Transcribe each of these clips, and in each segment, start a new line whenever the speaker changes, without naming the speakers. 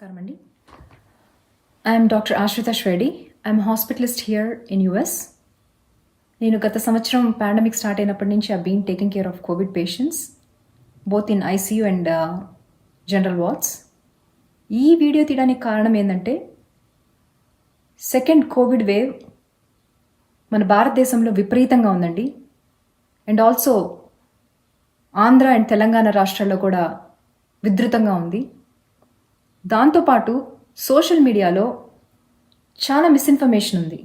నమస్కారం అండి. I'm doctor Ashritha Shwedi. I'm hospitalist here in US. నేను గత సంవత్సరం పాండమిక్ స్టార్ట్ అయినప్పటి నుంచి I been taking care of covid patients both in ICU and general wards. ఈ వీడియో తీయడానికి కారణం ఏంటంటే సెకండ్ కోవిడ్ వేవ్ మన భారతదేశంలో విపరీతంగా ఉందండి. And also Andhra and Telangana రాష్ట్రాల్లో కూడా విస్తృతంగా ఉంది. దాంతోపాటు సోషల్ మీడియాలో చాలా మిస్ఇన్ఫర్మేషన్ ఉంది.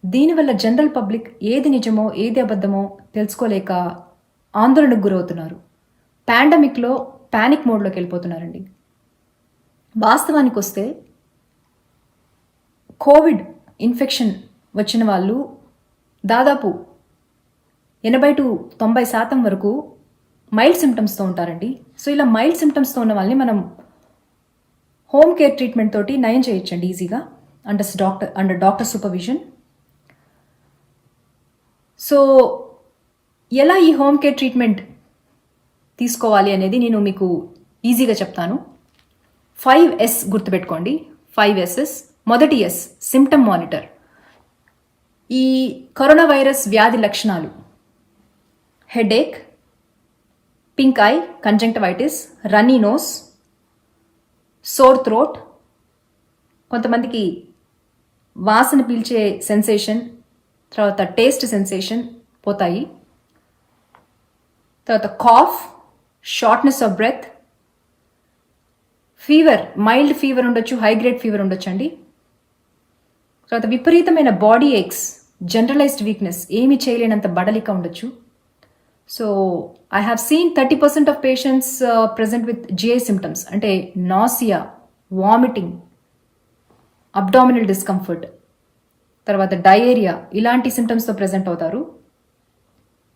దీనివల్ల జనరల్ పబ్లిక్ ఏది నిజమో ఏది అబద్ధమో తెలుసుకోలేక ఆందోళనకు గురవుతున్నారు. పాండమిక్లో ప్యానిక్ మోడ్లోకి వెళ్ళిపోతున్నారండి. వాస్తవానికి వస్తే కోవిడ్ ఇన్ఫెక్షన్ వచ్చిన వాళ్ళు దాదాపు 80-90% వరకు మైల్డ్ సిమ్టమ్స్తో ఉంటారండి. సో ఇలా మైల్డ్ సిమ్టమ్స్తో ఉన్న వాళ్ళని మనం హోమ్ కేర్ ట్రీట్మెంట్ తోటి నయం చేయొచ్చండి ఈజీగా అండర్ డాక్టర్ సూపర్విజన్. సో ఎలా ఈ హోమ్ కేర్ ట్రీట్మెంట్ తీసుకోవాలి అనేది నేను మీకు ఈజీగా చెప్తాను. 5S గుర్తుపెట్టుకోండి. 5S's. మొదటి S సిమ్టమ్ మానిటర్. ఈ కరోనా వైరస్ వ్యాధి లక్షణాలు: headache, pink eye, conjunctivitis, runny nose, sore throat, కొంతమందికి వాసన పీల్చే సెన్సేషన్, తర్వాత టేస్ట్ సెన్సేషన్ పోతాయి, తర్వాత cough, shortness of breath, fever, mild fever ఉండొచ్చు, హై గ్రేడ్ ఫీవర్ ఉండొచ్చు అండి. తర్వాత విపరీతమైన బాడీ ఏక్స్, జనరలైజ్డ్ వీక్నెస్, ఏమి చేయలేనంత బడలిక ఉండొచ్చు. So I have seen 30% of patients present with GI symptoms, అంటే నాసియా, వామిటింగ్, అబ్డామినల్ డిస్కంఫర్ట్, తర్వాత డయేరియా, ఇలాంటి సిమ్టమ్స్తో ప్రెజెంట్ అవుతారు.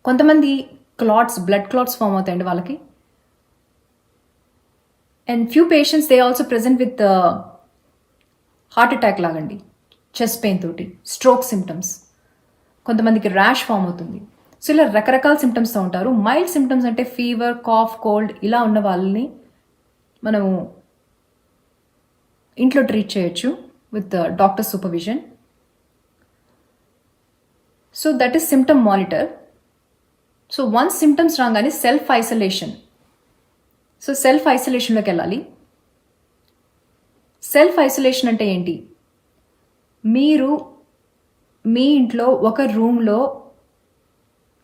కొంతమంది బ్లడ్ క్లాట్స్ ఫామ్ అవుతాయండి వాళ్ళకి. And few patients they also present with heart attack లాగండి, చెస్ట్ పెయిన్ తోటి, స్ట్రోక్ సిమ్టమ్స్, కొంతమందికి ర్యాష్ ఫామ్ అవుతుంది. సో ఇలా రకరకాల సిమ్టమ్స్తో ఉంటారు. మైల్డ్ సిమ్టమ్స్ అంటే ఫీవర్, కాఫ్, కోల్డ్ ఇలా ఉన్న వాళ్ళని మనము ఇంట్లో ట్రీట్ చేయొచ్చు with doctor supervision. So that is symptom monitor. So once symptoms రాగానే సెల్ఫ్ ఐసోలేషన్. సో సెల్ఫ్ ఐసోలేషన్లోకి వెళ్ళాలి. సెల్ఫ్ ఐసోలేషన్ అంటే ఏంటి? మీరు మీ ఇంట్లో ఒక రూమ్లో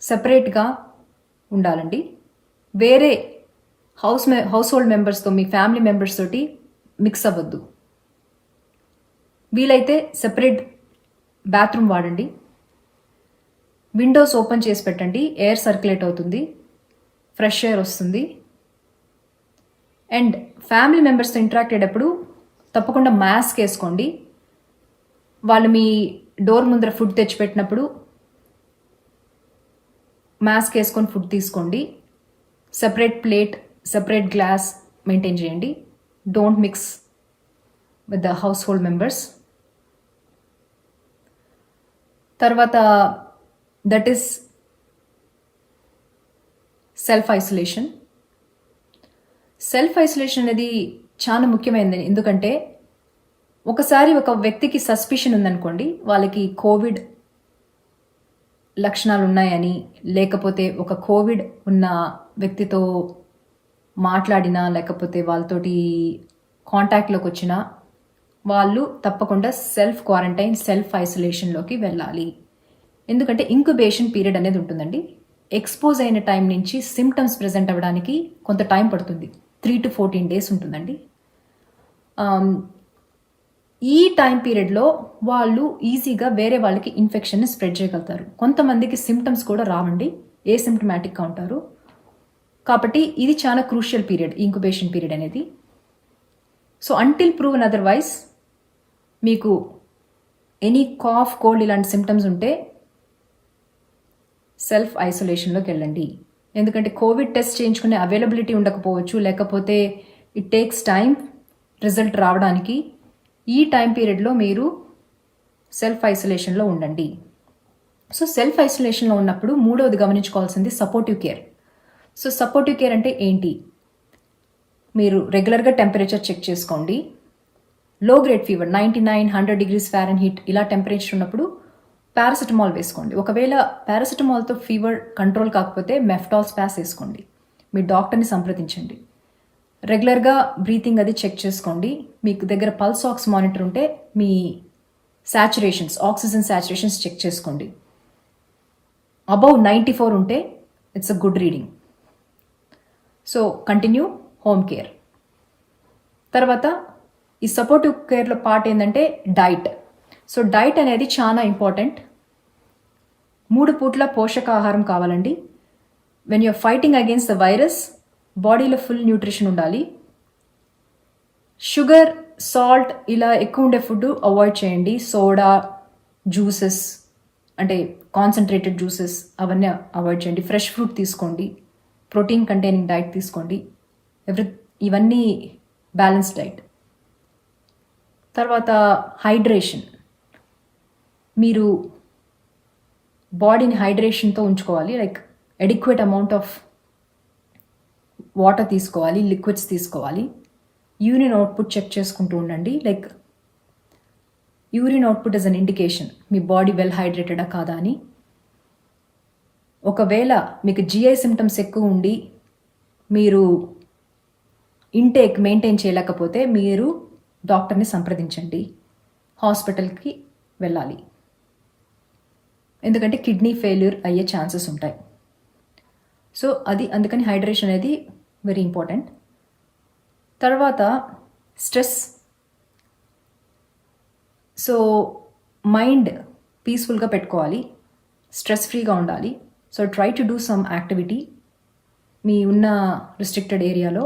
సపరేట్గా ఉండాలండి. వేరే హౌస్ హోల్డ్ మెంబర్స్తో, మీ ఫ్యామిలీ మెంబర్స్ తోటి మిక్స్ అవ్వద్దు. వీలైతే సెపరేట్ బాత్రూమ్ వాడండి. విండోస్ ఓపెన్ చేసి పెట్టండి, ఎయిర్ సర్క్యులేట్ అవుతుంది, ఫ్రెష్ ఎయిర్ వస్తుంది. అండ్ ఫ్యామిలీ మెంబర్స్తో ఇంటరాక్ట్ అయ్యేటప్పుడు తప్పకుండా మాస్క్ వేసుకోండి. వాళ్ళు మీ డోర్ ముందర ఫుడ్ తెచ్చిపెట్టినప్పుడు మాస్క్ వేసుకొని ఫుడ్ తీసుకోండి. Separate plate, separate glass maintain చేయండి. Don't mix with the household members. తర్వాత that is self isolation. Self isolation అనేది చాలా ముఖ్యమైనది. ఎందుకంటే ఒకసారి ఒక వ్యక్తికి సస్పిషన్ ఉందనుకోండి, వాళ్ళకి కోవిడ్ లక్షణాలు ఉన్నాయని, లేకపోతే ఒక కోవిడ్ ఉన్న వ్యక్తితో మాట్లాడినా, లేకపోతే వాళ్ళతోటి కాంటాక్ట్లోకి వచ్చినా వాళ్ళు తప్పకుండా సెల్ఫ్ క్వారంటైన్, సెల్ఫ్ ఐసోలేషన్లోకి వెళ్ళాలి. ఎందుకంటే ఇంక్యుబేషన్ పీరియడ్ అనేది ఉంటుందండి. ఎక్స్పోజ్ అయిన టైం నుంచి సిమ్టమ్స్ ప్రెజెంట్ అవ్వడానికి కొంత టైం పడుతుంది. 3 to 14 days ఉంటుందండి. ఈ టైం పీరియడ్లో వాళ్ళు ఈజీగా వేరే వాళ్ళకి ఇన్ఫెక్షన్ని స్ప్రెడ్ చేయగలుగుతారు. కొంతమందికి సిమ్టమ్స్ కూడా రావండి, ఏసిమ్టమాటిక్గా ఉంటారు. కాబట్టి ఇది చాలా క్రూషియల్ పీరియడ్, ఇంక్యుబేషన్ పీరియడ్ అనేది. సో అంటిల్ ప్రూవన్ అదర్వైజ్ మీకు ఎనీ కాఫ్, కోల్డ్ ఇలాంటి సిమ్టమ్స్ ఉంటే సెల్ఫ్ ఐసోలేషన్లోకి వెళ్ళండి. ఎందుకంటే కోవిడ్ టెస్ట్ చేయించుకునే అవైలబిలిటీ ఉండకపోవచ్చు, లేకపోతే ఇట్ టేక్స్ టైం రిజల్ట్ రావడానికి. ఈ టైం పీరియడ్లో మీరు సెల్ఫ్ ఐసోలేషన్లో ఉండండి. సో సెల్ఫ్ ఐసోలేషన్లో ఉన్నప్పుడు మూడవది గమనించుకోవాల్సింది supportive care. So supportive care అంటే ఏంటి? మీరు రెగ్యులర్గా టెంపరేచర్ చెక్ చేసుకోండి. Low grade fever 99-100 degrees Fahrenheit ఇలా టెంపరేచర్ ఉన్నప్పుడు పారాసిటమాల్ వేసుకోండి. ఒకవేళ పారాసిటమాల్తో ఫీవర్ కంట్రోల్ కాకపోతే మెఫ్టాల్ స్పాస్ వేసుకోండి. మీ డాక్టర్ని సంప్రదించండి. రెగ్యులర్గా బ్రీతింగ్ అది చెక్ చేసుకోండి. మీకు దగ్గర పల్స్ ఆక్స్ మానిటర్ ఉంటే మీ సాచురేషన్స్, ఆక్సిజన్ సాచురేషన్స్ చెక్ చేసుకోండి. అబౌవ్ 94 ఉంటే it's a good reading. So continue home care. తర్వాత ఈ సపోర్టివ్ కేర్లో పార్ట్ ఏంటంటే డైట్. సో డైట్ అనేది చాలా ఇంపార్టెంట్. 3 పూట్ల పోషకాహారం కావాలండి. When you're fighting against the virus బాడీలో ఫుల్ న్యూట్రిషన్ ఉండాలి. షుగర్, సాల్ట్ ఇలా ఎక్కువ ఉండే ఫుడ్ అవాయిడ్ చేయండి. సోడా, జ్యూసెస్ అంటే కాన్సన్ట్రేటెడ్ జ్యూసెస్ అవన్నీ అవాయిడ్ చేయండి. ఫ్రెష్ ఫ్రూట్ తీసుకోండి. ప్రోటీన్ కంటైనింగ్ డైట్ తీసుకోండి. ఇవన్నీ బ్యాలెన్స్ డైట్. తర్వాత హైడ్రేషన్. మీరు బాడీని హైడ్రేషన్తో ఉంచుకోవాలి. Like adequate amount of water తీసుకోవాలి, లిక్విడ్స్ తీసుకోవాలి. యూరిన్ అవుట్పుట్ చెక్ చేసుకుంటూ ఉండండి. Like urine output is an indication మీ బాడీ వెల్ హైడ్రేటెడా కాదా అని. ఒకవేళ మీకు జిఐ సిమ్టమ్స్ ఎక్కువ ఉండి మీరు ఇంటేక్ మెయింటైన్ చేయలేకపోతే మీరు డాక్టర్ని సంప్రదించండి. హాస్పిటల్కి వెళ్ళాలి. ఎందుకంటే కిడ్నీ ఫెయిల్యూర్ అయ్యే ఛాన్సెస్ ఉంటాయి. సో అందుకని హైడ్రేషన్ అనేది వెరీ ఇంపార్టెంట్. తర్వాత స్ట్రెస్. సో మైండ్ పీస్ఫుల్గా పెట్టుకోవాలి, స్ట్రెస్ ఫ్రీగా ఉండాలి. So try to do some activity మీ ఉన్న రిస్ట్రిక్టెడ్ ఏరియాలో.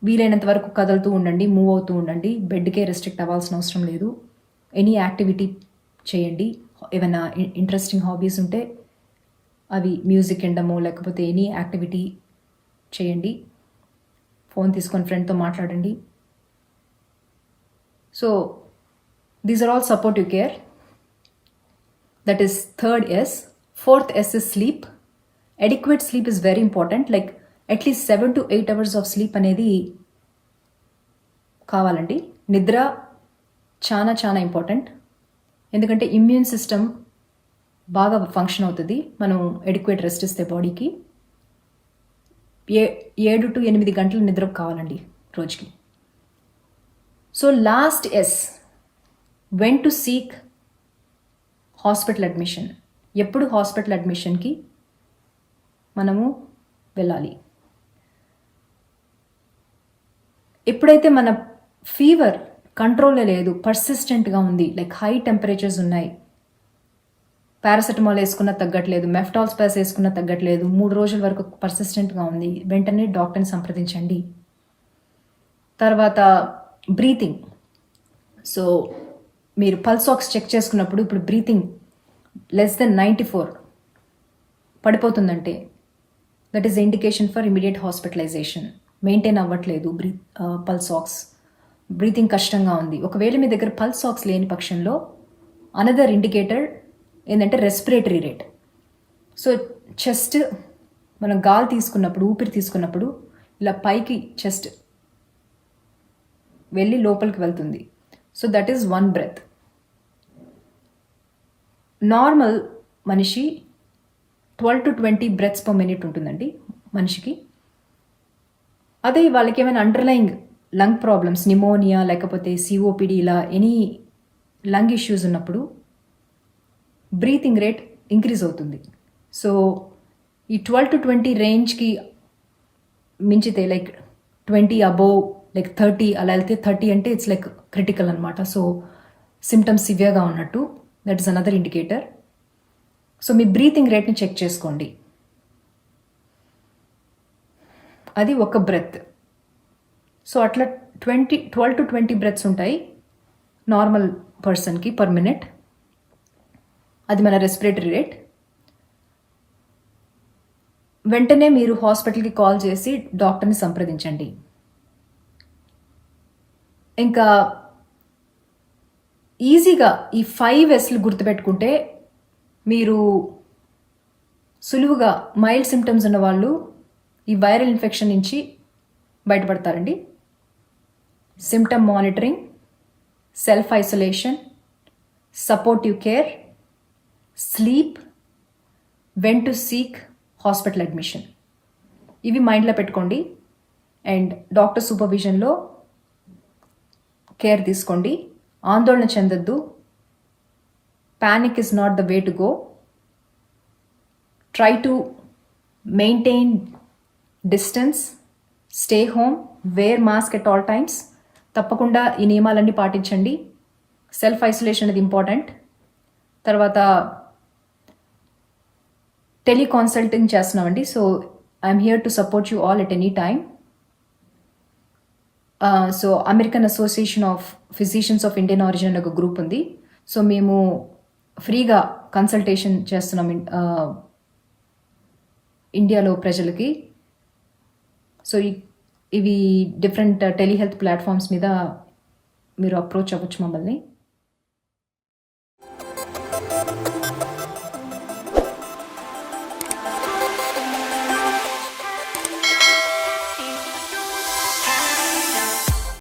వీలైనంత వరకు కదులుతూ ఉండండి, మూవ్ అవుతూ ఉండండి. బెడ్కే రెస్ట్రిక్ట్ అవ్వాల్సిన అవసరం లేదు. ఎనీ యాక్టివిటీ చేయండి. ఏమైనా ఇంట్రెస్టింగ్ హాబీస్ ఉంటే అవి మ్యూజిక్ వినడము లేకపోతే ఎనీ యాక్టివిటీ చేయండి. ఫోన్ తీసుకొని ఫ్రెండ్తో మాట్లాడండి. So these are all supportive care. That is third S. Fourth S is sleep. Adequate sleep is very important. Like at least 7 to 8 hours of sleep అనేది కావాలండి. నిద్ర చాలా చాలా ఇంపార్టెంట్. ఎందుకంటే ఇమ్యూన్ సిస్టమ్ బాగా ఫంక్షన్ అవుతుంది మనం అడిక్వేట్ రెస్ట్ ఇస్తే బాడీకి. 7 to 8 గంటల నిద్ర కావాలండి రోజుకి. So last S, when to seek hospital admission. ఎప్పుడు హాస్పిటల్ అడ్మిషన్కి మనము వెళ్ళాలి? ఎప్పుడైతే మన ఫీవర్ కంట్రోల్లో లేదు, పర్సిస్టెంట్గా ఉంది, లైక్ హై టెంపరేచర్స్ ఉన్నాయి, పారాసెటమాల్ వేసుకున్న తగ్గట్లేదు, మెఫ్టాల్ స్పాస్ వేసుకున్న తగ్గట్లేదు, 3 రోజుల వరకు పర్సిస్టెంట్గా ఉంది, వెంటనే డాక్టర్ని సంప్రదించండి. తర్వాత బ్రీతింగ్. సో మీరు పల్స్ ఆక్స్ చెక్ చేసుకున్నప్పుడు ఇప్పుడు బ్రీతింగ్ లెస్ దెన్ 94 పడిపోతుందంటే that is indication for immediate hospitalisation. Maintain అవ్వట్లేదు పల్స్ ఆక్స్, బ్రీతింగ్ కష్టంగా ఉంది. ఒకవేళ మీ దగ్గర పల్స్ ఆక్స్ లేని పక్షంలో అనదర్ ఇండికేటర్ ఏంటంటే రెస్పిరేటరీ రేట్. సో చెస్ట్ మనం గాలి తీసుకున్నప్పుడు, ఊపిరి తీసుకున్నప్పుడు ఇలా పైకి చెస్ట్ వెళ్ళి లోపలికి వెళ్తుంది. So that is 1 breath. Normal మనిషి 12 to 20 breaths per minute ఉంటుందండి మనిషికి. అదే వాళ్ళకి ఏమైనా అండర్లైంగ్ లంగ్ ప్రాబ్లమ్స్, నిమోనియా లేకపోతే సిఓపిడి ఇలా ఎనీ లంగ్ ఇష్యూస్ ఉన్నప్పుడు బ్రీతింగ్ రేట్ ఇంక్రీజ్ అవుతుంది. సో ఈ 12 to 20 రేంజ్కి మించితే లైక్ 20 అబోవ్ లైక్ 30 అలా వెళ్తే 30 అంటే ఇట్స్ లైక్ క్రిటికల్ అనమాట. సో సిమ్టమ్స్ సివియర్గా ఉన్నట్టు. That is another indicator. So మీ బ్రీతింగ్ రేట్ని చెక్ చేసుకోండి. అది ఒక బ్రెత్. సో అట్లా 12 to 20 బ్రెత్స్ ఉంటాయి నార్మల్ పర్సన్కి పర్ మినిట్. అది మన రెస్పిరేటరీ రేట్. వెంటనే మీరు హాస్పిటల్కి కాల్ చేసి డాక్టర్ని సంప్రదించండి. ఇంకా ఈజీగా ఈ 5 S'లు గుర్తుపెట్టుకుంటే మీరు సులువుగా మైల్డ్ సిమ్టమ్స్ ఉన్న వాళ్ళు ఈ వైరల్ ఇన్ఫెక్షన్ నుంచి బయటపడతారండి. symptom monitoring, self-isolation, supportive care, sleep, when to seek hospital admission. ఇవి మైండ్లో పెట్టుకోండి అండ్ డాక్టర్ సూపర్విజన్లో కేర్ తీసుకోండి. ఆందోళన చెందొద్దు. Panic is not the way to go. Try to maintain distance, stay home, wear mask at all times. తప్పకుండా ఈ నియమాలన్నీ పాటించండి. సెల్ఫ్ ఐసోలేషన్ అనేది ఇంపార్టెంట్. తర్వాత టెలికాన్సల్టింగ్ చేస్తున్నామండి. So I'm here to support you all at any time. So American Association of physicians of Indian origin అనే ఒక group ఉంది. సో మేము ఫ్రీగా కన్సల్టేషన్ చేస్తున్నాం ఇండియాలో ప్రజలకి. సో ఇవి డిఫరెంట్ టెలిహెల్త్ ప్లాట్ఫామ్స్ మీద మీరు అప్రోచ్ అవ్వచ్చు మమ్మల్ని.